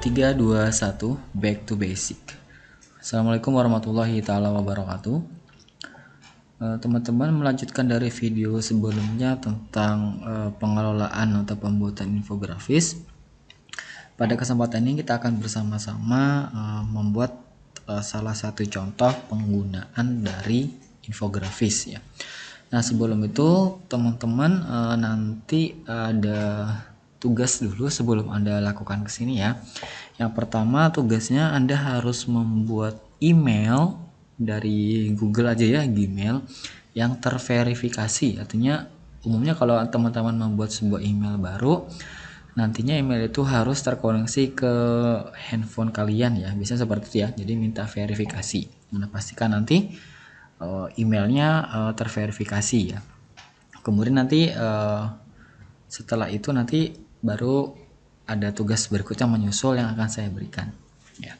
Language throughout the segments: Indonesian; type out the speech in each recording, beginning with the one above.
3, 2, 1, back to basic. Assalamualaikum warahmatullahi taala wabarakatuh. Teman-teman, melanjutkan dari video sebelumnya tentang pengelolaan atau pembuatan infografis. Pada kesempatan ini kita akan bersama-sama membuat salah satu contoh penggunaan dari infografis ya. Nah, sebelum itu teman-teman nanti ada tugas dulu sebelum Anda lakukan kesini ya. Yang pertama, tugasnya Anda harus membuat email dari Google aja ya, Gmail yang terverifikasi. Artinya umumnya kalau teman-teman membuat sebuah email baru, nantinya email itu harus terkoneksi ke handphone kalian ya. Biasanya seperti itu ya. Jadi minta verifikasi. Nah, pastikan nanti emailnya terverifikasi ya. Kemudian nanti setelah itu nanti baru ada tugas berikutnya menyusul yang akan saya berikan ya.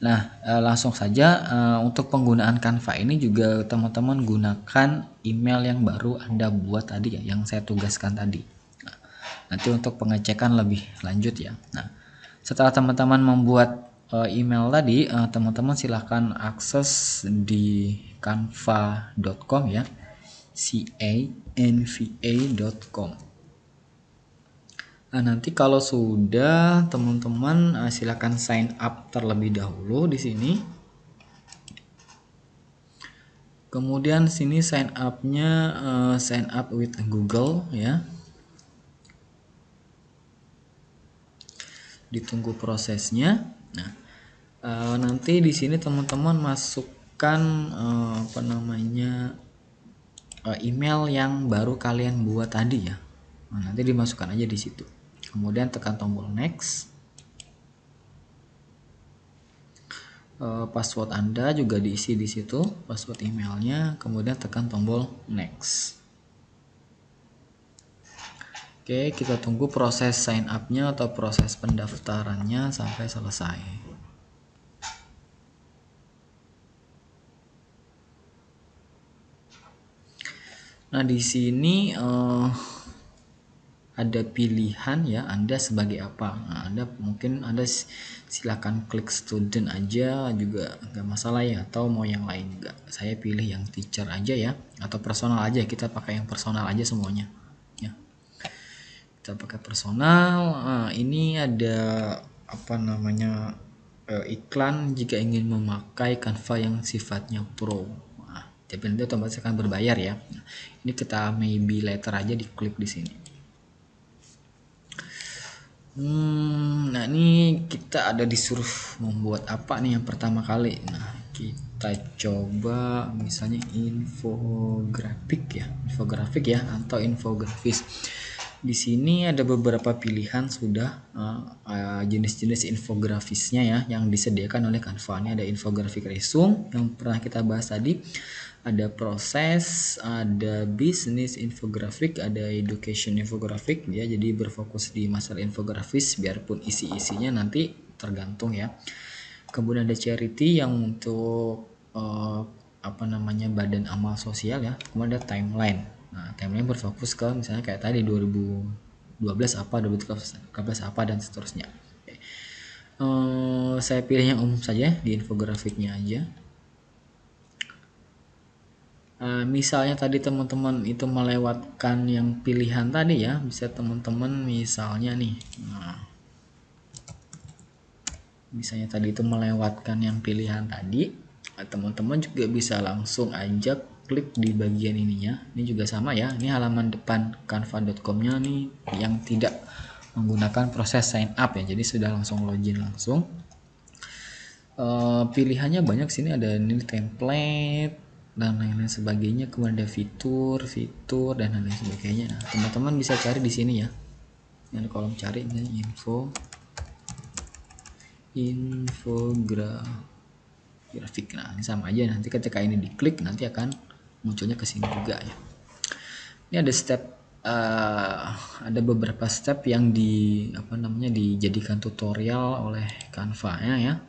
Nah, langsung saja untuk penggunaan Canva ini juga teman-teman gunakan email yang baru Anda buat tadi ya, yang saya tugaskan tadi. Nah, nanti untuk pengecekan lebih lanjut ya. Nah, setelah teman-teman membuat email tadi, teman-teman silahkan akses di canva.com ya, canva.com. Nah, nanti kalau sudah teman-teman silakan sign up terlebih dahulu di sini. Kemudian sini sign up-nya sign up with Google ya. Ditunggu prosesnya. Nah, nanti di sini teman-teman masukkan email yang baru kalian buat tadi ya. Nah, nanti dimasukkan aja di situ. Kemudian tekan tombol next. Password Anda juga diisi di situ, password emailnya. Kemudian tekan tombol next. Oke, kita tunggu proses sign up-nya atau proses pendaftarannya sampai selesai. Nah, di sini ada pilihan ya, Anda sebagai apa. Nah, Anda silakan klik student aja juga nggak masalah ya, atau mau yang lain juga. Saya pilih yang teacher aja ya, atau personal aja. Kita pakai yang personal aja semuanya ya. Kita pakai personal. Ini ada iklan jika ingin memakai Canva yang sifatnya pro. Tapi nanti otomatis akan berbayar ya. Ini kita maybe later aja, diklik di sini. Nah, ini kita ada disuruh membuat apa nih yang pertama kali. Nah, kita coba misalnya infografik ya atau infografis. Di sini ada beberapa pilihan sudah jenis-jenis infografisnya ya yang disediakan oleh Canva. Ini ada infografik resume yang pernah kita bahas tadi. Ada proses, ada bisnis infografik, ada education infografik ya, jadi berfokus di masalah infografis biarpun isi-isinya nanti tergantung ya. Kemudian ada charity yang untuk badan amal sosial ya. Kemudian ada timeline. Nah, timeline berfokus ke misalnya kayak tadi 2012 apa, 2013 apa dan seterusnya. Saya pilih yang umum saja, di infografiknya aja. Misalnya tadi teman-teman itu melewatkan yang pilihan tadi ya, bisa teman-teman misalnya nih, misalnya tadi itu melewatkan yang pilihan tadi, teman-teman juga bisa langsung aja klik di bagian ininya. Ini juga sama ya, ini halaman depan canva.com-nya nih yang tidak menggunakan proses sign up ya, jadi sudah langsung login langsung. Pilihannya banyak sini, ada ini template dan lain-lain sebagainya, kemudian ada fitur dan lain-lain sebagainya. Nah, teman-teman bisa cari di sini ya, yang kolom cari misalnya infografik. Nah, ini sama aja, nanti ketika ini diklik nanti akan munculnya ke sini juga ya. Ini ada step ada beberapa step yang dijadikan tutorial oleh Canva-nya ya.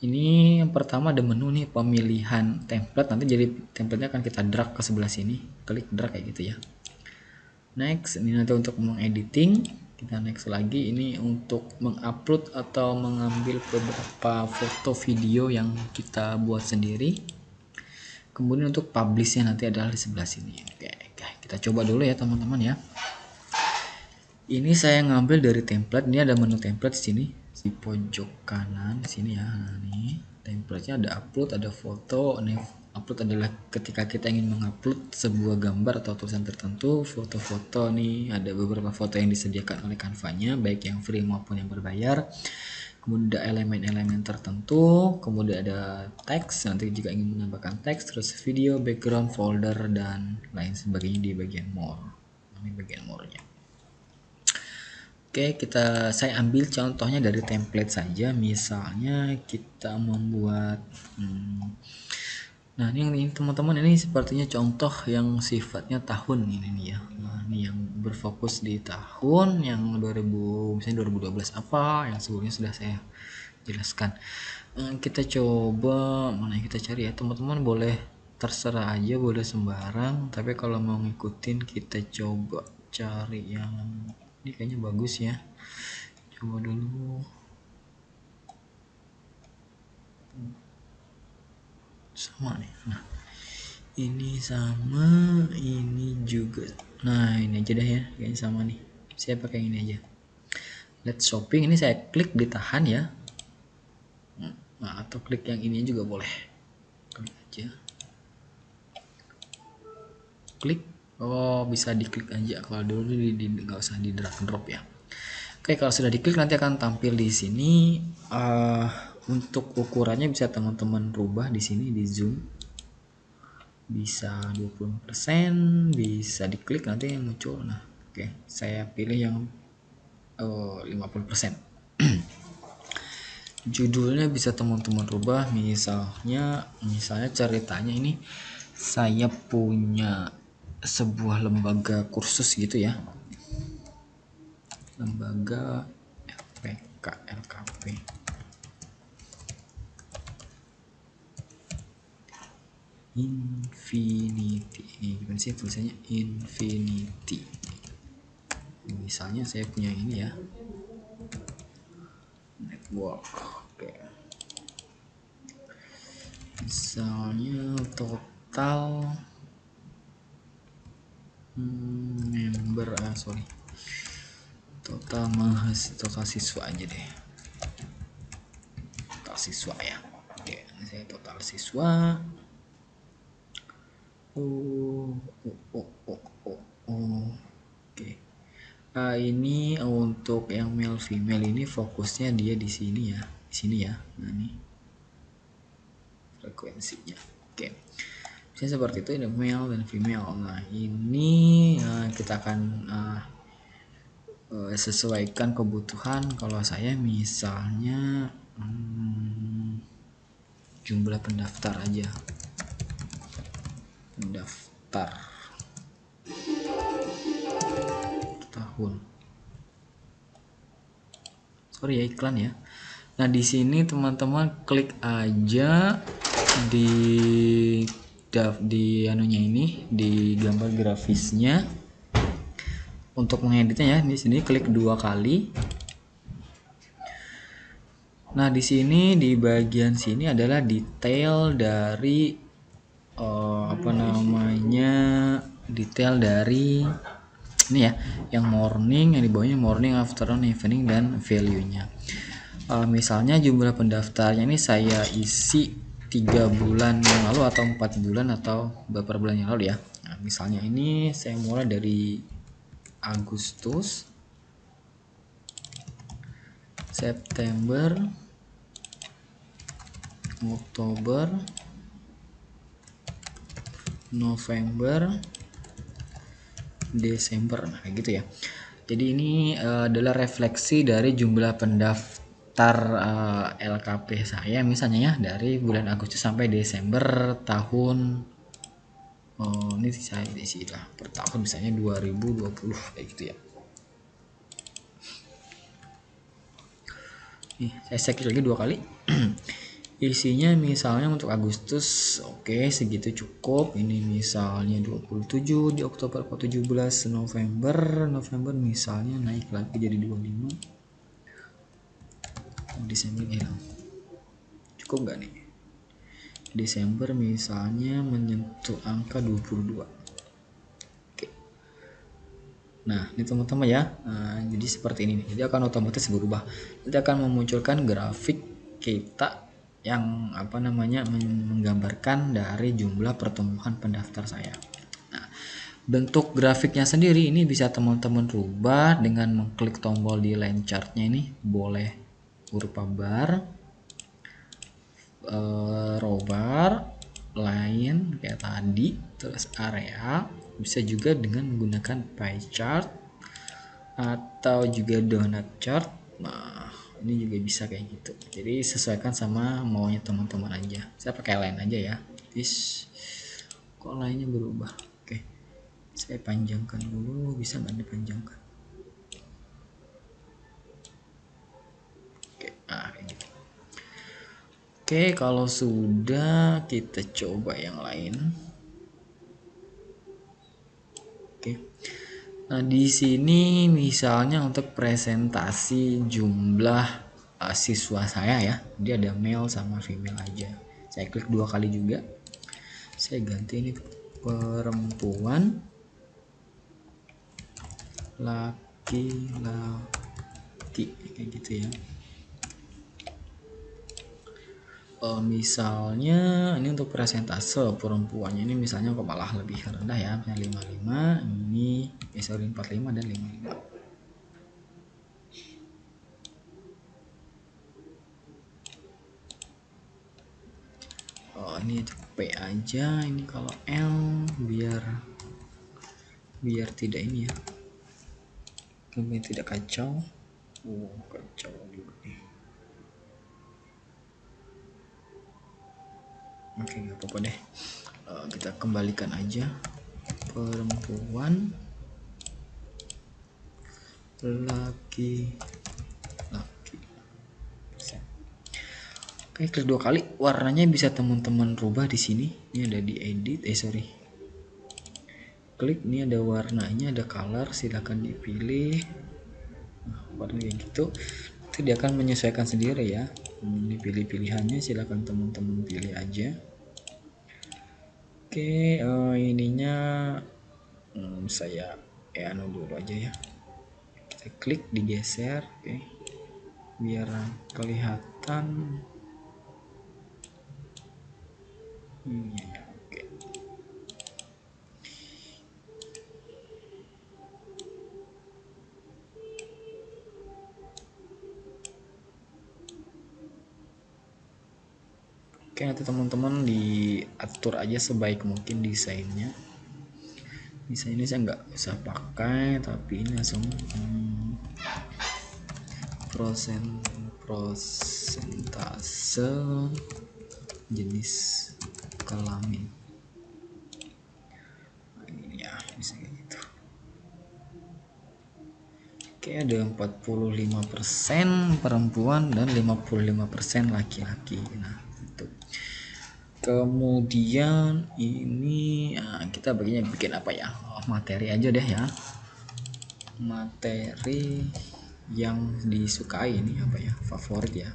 Ini yang pertama ada menu nih, pemilihan template. Nanti jadi templatenya akan kita drag ke sebelah sini, klik drag kayak gitu ya. Next, ini nanti untuk mengediting Kita next lagi. Ini untuk mengupload atau mengambil beberapa foto video yang kita buat sendiri. Kemudian untuk publishnya nanti adalah di sebelah sini. Oke, kita coba dulu ya teman-teman ya. Ini saya ngambil dari template. Ini ada menu template di sini di pojok kanan di sini ya. Nah, ini template-nya ada upload, ada foto. Ini upload adalah ketika kita ingin mengupload sebuah gambar atau tulisan tertentu. Foto-foto nih, ada beberapa foto yang disediakan oleh Canva-nya, baik yang free maupun yang berbayar. Kemudian ada elemen-elemen tertentu, kemudian ada teks, nanti jika ingin menambahkan teks, terus video, background, folder, dan lain sebagainya di bagian more. Ini bagian more-nya. Oke, saya ambil contohnya dari template saja. Misalnya kita membuat nah ini teman-teman, ini sepertinya contoh yang sifatnya tahun ini nih ya. Nah, ini yang berfokus di tahun yang 2000, misalnya 2012 apa yang sebelumnya sudah saya jelaskan. Kita coba mana yang kita cari ya teman-teman, boleh terserah aja, boleh sembarang, tapi kalau mau ngikutin kita coba cari yang ini kayaknya bagus ya. Coba dulu. Sama nih. Nah, ini sama, ini juga. Nah, ini aja deh ya, kayaknya sama nih. Saya pakai ini aja. Let's shopping, ini saya klik, ditahan ya. Nah, atau klik yang ini juga boleh. Klik aja. Klik. Oh, bisa diklik aja. Kalau dulu nggak usah di drag and drop ya. Oke, kalau sudah diklik nanti akan tampil di sini. Untuk ukurannya bisa teman-teman rubah di sini, di zoom. Bisa 20%, bisa diklik nanti yang muncul. Nah, oke, saya pilih yang 50%. Judulnya bisa teman-teman rubah, misalnya ceritanya ini saya punya sebuah lembaga kursus gitu ya, lembaga FPK LKP. Infinity, ini gimana sih tulisannya? Infinity. Misalnya saya punya ini ya, network. Oke. Misalnya total member, total siswa aja deh, total siswa ya. Oke, ini saya total siswa. Oke. Ini untuk yang male female ini fokusnya dia di sini ya, di sini ya. Nah, ini frekuensinya. Oke. Misalnya seperti itu, ada male dan female. Nah, ini kita akan sesuaikan kebutuhan. Kalau saya misalnya jumlah pendaftar aja, pendaftar tahun, sorry ya, iklan ya. Nah, di sini teman-teman klik aja di anunya ini, di gambar grafisnya. Untuk mengeditnya ya, di sini klik 2 kali. Nah, di sini di bagian sini adalah detail dari detail dari ini ya, yang morning, yang di bawahnya morning, afternoon, evening, dan value-nya. Misalnya jumlah pendaftarnya ini saya isi 3 bulan yang lalu atau 4 bulan atau beberapa bulan yang lalu ya. Nah, misalnya ini saya mulai dari Agustus, September, Oktober, November, Desember. Nah, kayak gitu ya. Jadi ini adalah refleksi dari jumlah pendaftar LKP saya misalnya ya, dari bulan Agustus sampai Desember tahun ini saya isi lah per tahun, misalnya 2020 kayak gitu ya. Nih, saya cek lagi 2 kali. Isinya misalnya untuk Agustus oke, segitu cukup. Ini misalnya 27, di Oktober 17, November misalnya naik lagi jadi 25. Desember hilang. Cukup nggak nih? Desember misalnya menyentuh angka 22. Oke. Nah, ini teman-teman ya. Jadi seperti ini nih. Jadi akan otomatis berubah. Nanti akan memunculkan grafik kita yang menggambarkan dari jumlah pertumbuhan pendaftar saya. Nah, bentuk grafiknya sendiri ini bisa teman-teman rubah dengan mengklik tombol di line chartnya ini, boleh berupa bar, row bar, line kayak tadi, terus area, bisa juga dengan menggunakan pie chart atau juga donut chart. Nah, ini juga bisa kayak gitu. Jadi sesuaikan sama maunya teman-teman aja. Saya pakai line aja ya. Kok line-nya berubah? Oke, saya panjangkan dulu. Bisa nggak dipanjangkan? Oke, kayak gitu. Oke, kalau sudah kita coba yang lain. Oke. Nah, di sini misalnya untuk presentasi jumlah siswa saya ya. Dia ada male sama female aja. Saya klik 2 kali juga. Saya ganti ini perempuan, laki-laki kayak gitu ya. Misalnya ini untuk persentase perempuannya ini misalnya kok malah lebih rendah ya, misalnya 55, ini 45 dan 55. Ini P aja, ini kalau L biar tidak ini ya, biar tidak kacau. Kacau juga nih. Oke, nggak apa-apa deh. Kita kembalikan aja perempuan, laki. Oke, klik 2 kali, warnanya bisa teman-teman rubah di sini. Ini ada di edit, klik, ini ada warnanya, ada color, silahkan dipilih. Nah, warna kayak gitu. Itu dia akan menyesuaikan sendiri ya. Ini pilih pilihannya, silahkan teman-teman pilih aja. Oke, ininya saya dulu aja ya. Kita klik, digeser, oke, biar kelihatan. Ini ya, oke. Oke, nanti teman-teman diatur aja sebaik mungkin desainnya. Desainnya saya nggak usah pakai, tapi ini langsung prosentase jenis kelamin. Nah, ini ya bisa kayak gitu. Oke, ada 45% perempuan dan 55% laki-laki. Nah, itu. Kemudian ini kita bikin apa ya? Materi aja deh ya. Materi yang disukai ini apa ya? Favorit ya.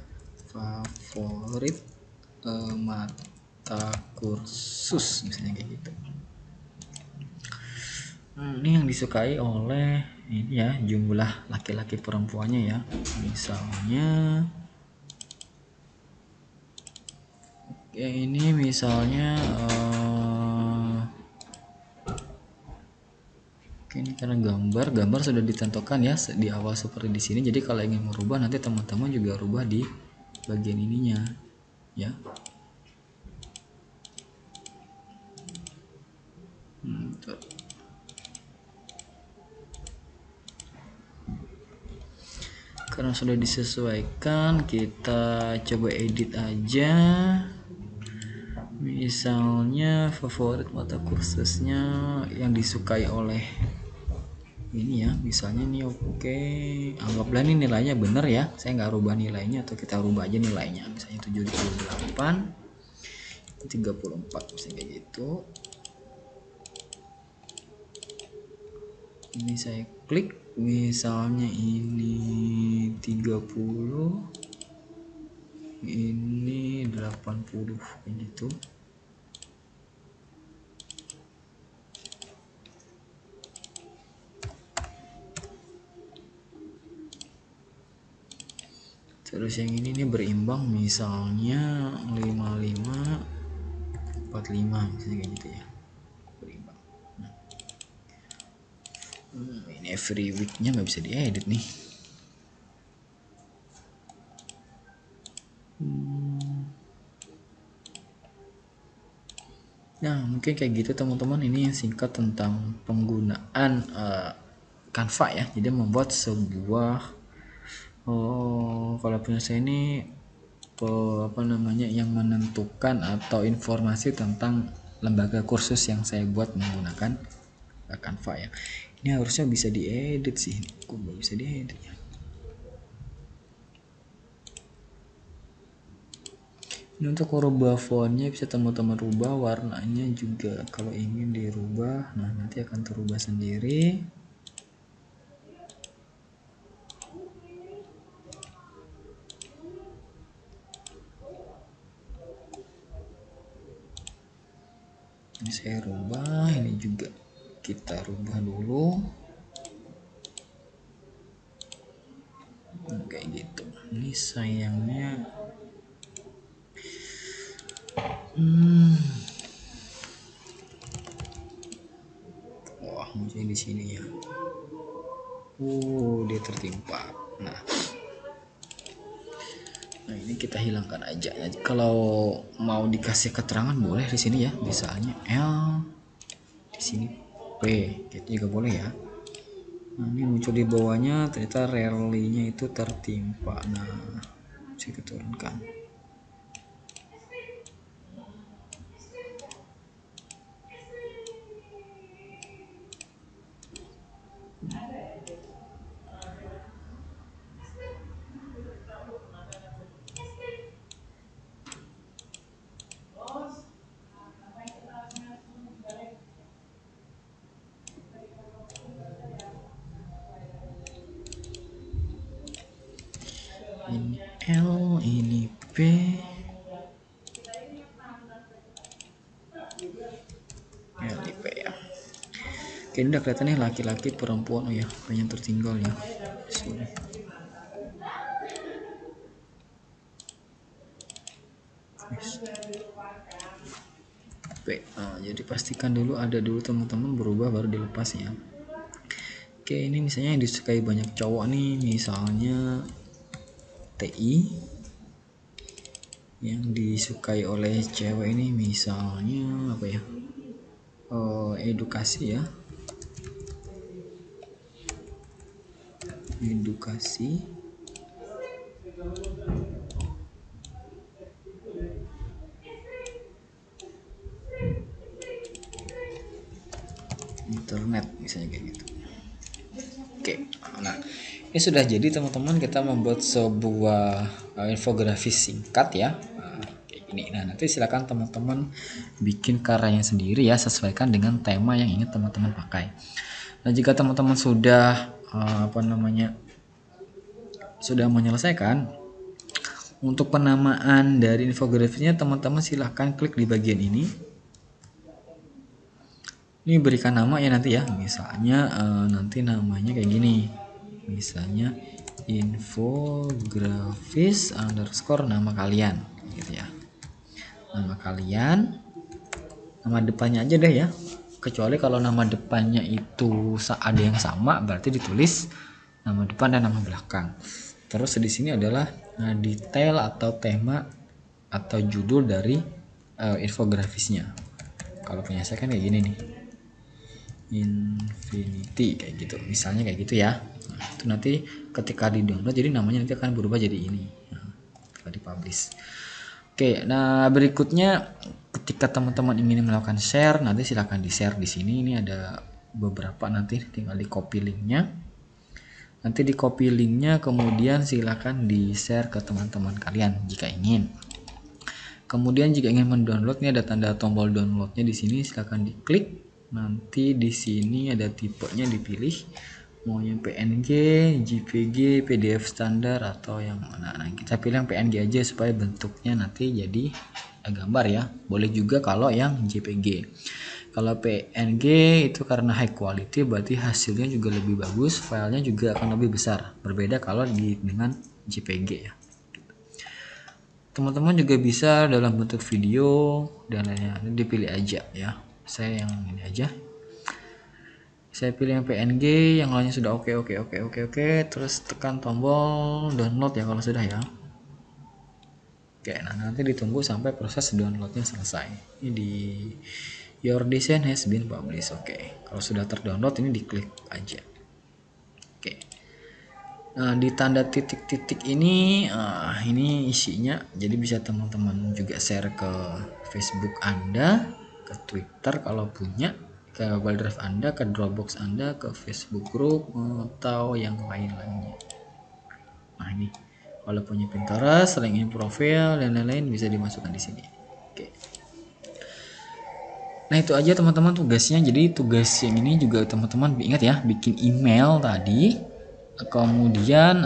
Favorit mata kursus misalnya kayak gitu. Ini yang disukai oleh ini ya, jumlah laki-laki perempuannya ya. Misalnya ini misalnya ini karena gambar sudah ditentukan ya di awal seperti di sini. Jadi kalau ingin merubah nanti teman-teman juga rubah di bagian ininya ya. Karena sudah disesuaikan, kita coba edit aja. Misalnya favorit mata kursusnya yang disukai oleh ini ya, misalnya nih oke, anggaplah ini nilainya bener ya, saya nggak rubah nilainya atau kita rubah aja nilainya, misalnya 78 34 misalnya kayak gitu. Ini saya klik, misalnya ini 30, ini 80 kayak gitu. Terus yang ini nih berimbang, misalnya 55 45 misalnya kayak gitu ya, berimbang. Nah, ini every weeknya nggak bisa diedit nih. Nah mungkin kayak gitu teman-teman, ini yang singkat tentang penggunaan Canva ya. Jadi membuat sebuah kalau punya saya ini apa namanya, yang menentukan atau informasi tentang lembaga kursus yang saya buat menggunakan Canva ya. Ini harusnya bisa diedit sih, kok nggak bisa diedit ya. Ini untuk merubah fontnya bisa teman-teman rubah, warnanya juga kalau ingin dirubah, nah nanti akan terubah sendiri. Ini saya rubah, ini juga kita rubah dulu. Nah, kayak gitu. Ini sayangnya wah muncul di sini ya. Dia tertimpa. Nah ini kita hilangkan aja. Kalau mau dikasih keterangan boleh di sini ya, misalnya L, di sini P, gitu juga boleh ya. Nah, ini muncul di bawahnya ternyata rally-nya itu tertimpa. Nah bisa kita turunkan. Ini L, ini P, ini P ya. Oke, ini udah kelihatan nih laki-laki perempuan. Oh ya, banyak tertinggal ya. Sorry. P. Jadi pastikan dulu ada dulu teman-teman, berubah baru dilepas ya. Oke, ini misalnya yang disukai banyak cowok nih, misalnya TI. Yang disukai oleh cewek ini misalnya apa ya? Edukasi ya. Edukasi. Internet misalnya kayak gitu. Oke, nah ini sudah jadi teman-teman, kita membuat sebuah infografis singkat ya. Kayak gini. Nah nanti silakan teman-teman bikin karyanya sendiri ya, sesuaikan dengan tema yang ingin teman-teman pakai. Nah jika teman-teman sudah sudah menyelesaikan untuk penamaan dari infografisnya, teman-teman silahkan klik di bagian ini. Ini berikan nama ya nanti ya, misalnya nanti namanya kayak gini, misalnya infografis underscore nama kalian gitu ya, nama kalian, nama depannya aja deh ya, kecuali kalau nama depannya itu ada yang sama berarti ditulis nama depan dan nama belakang. Terus di sini adalah detail atau tema atau judul dari infografisnya. Kalau punya saya kan kayak gini nih, Infinity kayak gitu, misalnya kayak gitu ya. Nah, itu nanti ketika di download jadi namanya nanti akan berubah jadi ini. Nah, ketika dipublish. Oke, nah berikutnya ketika teman-teman ingin melakukan share, nanti silahkan di share di sini. Ini ada beberapa, nanti tinggal di copy linknya. Nanti di copy linknya, kemudian silakan di share ke teman-teman kalian jika ingin. Kemudian jika ingin mendownload, ini ada tanda tombol downloadnya di sini, silakan diklik. Nanti di sini ada tipenya, dipilih mau yang PNG, JPG, PDF standar atau yang mana. Nah, kita pilih yang PNG aja supaya bentuknya nanti jadi gambar ya. Boleh juga kalau yang JPG. Kalau PNG itu karena high quality, berarti hasilnya juga lebih bagus, filenya juga akan lebih besar. Berbeda kalau dengan JPG ya. Teman-teman juga bisa dalam bentuk video dan lainnya, dipilih aja ya. Saya yang ini aja. Saya pilih yang PNG, yang lainnya sudah oke. Terus tekan tombol download ya kalau sudah ya. Oke, nah nanti ditunggu sampai proses downloadnya selesai. Ini di Your design has been published. Oke, kalau sudah terdownload ini diklik aja. Oke. Nah, di tanda titik-titik ini isinya. Jadi bisa teman-teman juga share ke Facebook Anda, ke Twitter kalau punya, ke Google Drive Anda, ke Dropbox Anda, ke Facebook Group atau yang lain-lainnya. Nah, ini kalau punya Pinterest, LinkedIn profile dan lain-lain bisa dimasukkan di sini. Oke. Nah, itu aja teman-teman tugasnya. Jadi tugas yang ini juga teman-teman ingat ya, bikin email tadi. Kemudian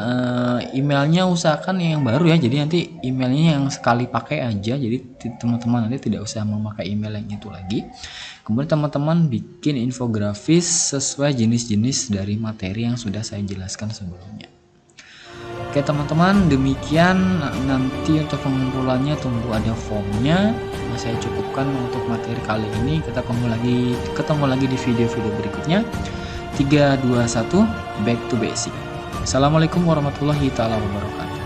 emailnya usahakan yang baru ya. Jadi nanti emailnya yang sekali pakai aja. Jadi teman-teman nanti tidak usah memakai email yang itu lagi. Kemudian teman-teman bikin infografis sesuai jenis-jenis dari materi yang sudah saya jelaskan sebelumnya. Oke teman-teman, demikian. Nanti untuk pengumpulannya tunggu ada formnya. Saya cukupkan untuk materi kali ini. Kita ketemu lagi di video-video berikutnya. 3, 2, 1, back to basic. Assalamualaikum warahmatullahi wabarakatuh.